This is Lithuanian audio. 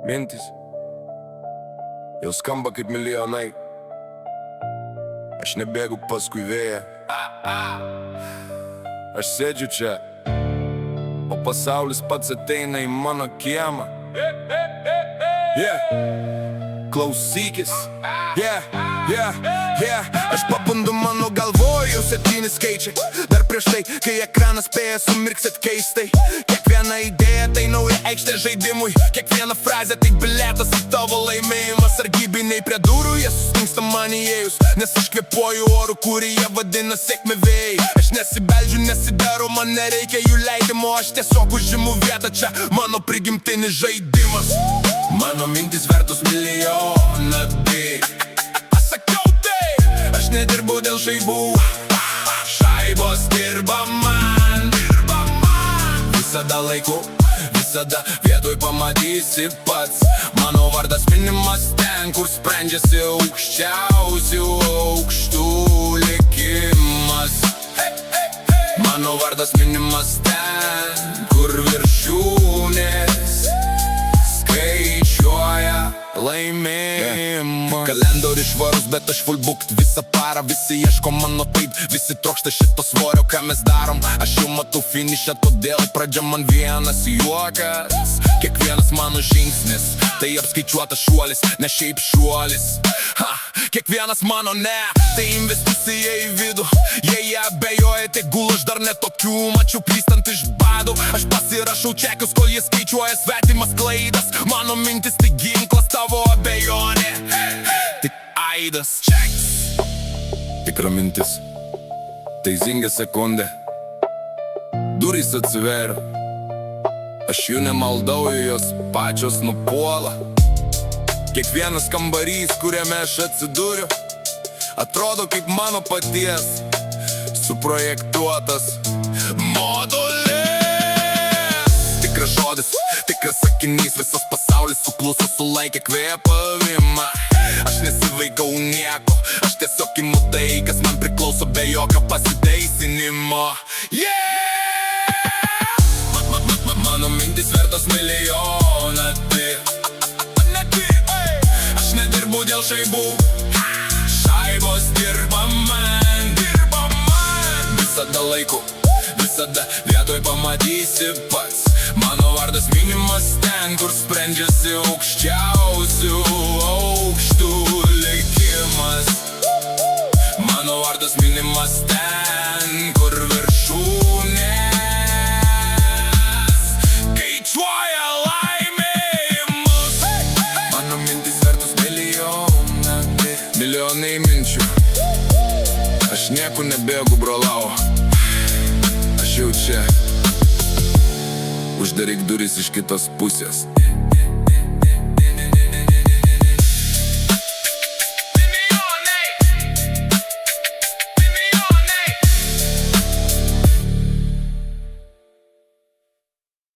Mintis jau skamba kaip milijonai. Aš nebėgu paskui vėją. Aš sėdžiu čia, o pasaulis pats ateina į mano kiemą. Klausykis. Aš pabundu, mano galvoj jau 7 skaičiai. Dar prieš tai, kai ekranas spėja sumirksit keistai. Kiekviena idėja tai nauja aikštė žaidimui. Kiekviena frazė tai biletas į tavo laimėjimas. Sargybiniai prie durų, jie sustingsta man įėjus, nes aš kvėpuoju oru, kurį jie vadina sėkmė vėjai. Aš nesibeldžiu, nesidaru, man nereikia jų leidimo. Aš tiesiog užimu vietą čia, mano prigimtinis žaidimas. Mano mintis vertus milijoną, aš sakiau tai. Aš nedirbu dėl žaibų, šaibos dirba man. Visada laiku, visada vietoj pamatysi pats. Mano vardas minimas ten, kur sprendžiasi aukščiausių aukštų likimas. Mano vardas minimas ten, kur viršūnės skaičiuoja laimėjimą. Kalendorius švarus, bet aš full booked visą parą. Visi ieško mano taip, visi trokšta šito svorio, ką mes darom. Aš jau matau finišą, todėl pradžia man vienas juokas. Kiekvienas mano žingsnis tai apskaičiuotas šuolis, ne šiaip šuolis. Kiekvienas mano ne, tai investicija į vidų. Jei abejoja, tegul aš dar netokių mačiau klystant iš badų. Aš pasirašau čekius, kol jie skaičiuoja svetimas klaidas. Mano mintis tai ginklas, tavo abejonė tik aidas. Tikra mintis tai zingia sekundė. Durys atsiveria, aš jų nemaldauju, jos pačios nupuola. Kiekvienas kambarys, kuriame aš atsidūriu, atrodo kaip mano paties suprojektuotas modulis. Tikras žodis, tikras sakinys, visas pasaulis sukluso, sulaikė kvėpavimą. Aš nesivaikau nieko, aš tiesiog imu tai, kas man priklauso, be jokio pasiteisinimo. Mano mintis vertos milijoną, aš nedirbu dėl žaibų, šaibos dirba man. Visada laiku, visada vietoj pamatysi pats. Mano vardas minimas ten, kur sprendžiasi aukščiausių aukštų likimas. Mano vardas minimas ten, kur viršūnės skaičiuoja laimėjimus. Mano mintis vertus milijoną, milijonai minčių. Aš niekur nebėgu, brolau, aš jau čia. Uždaryk duris iš kitos pusės.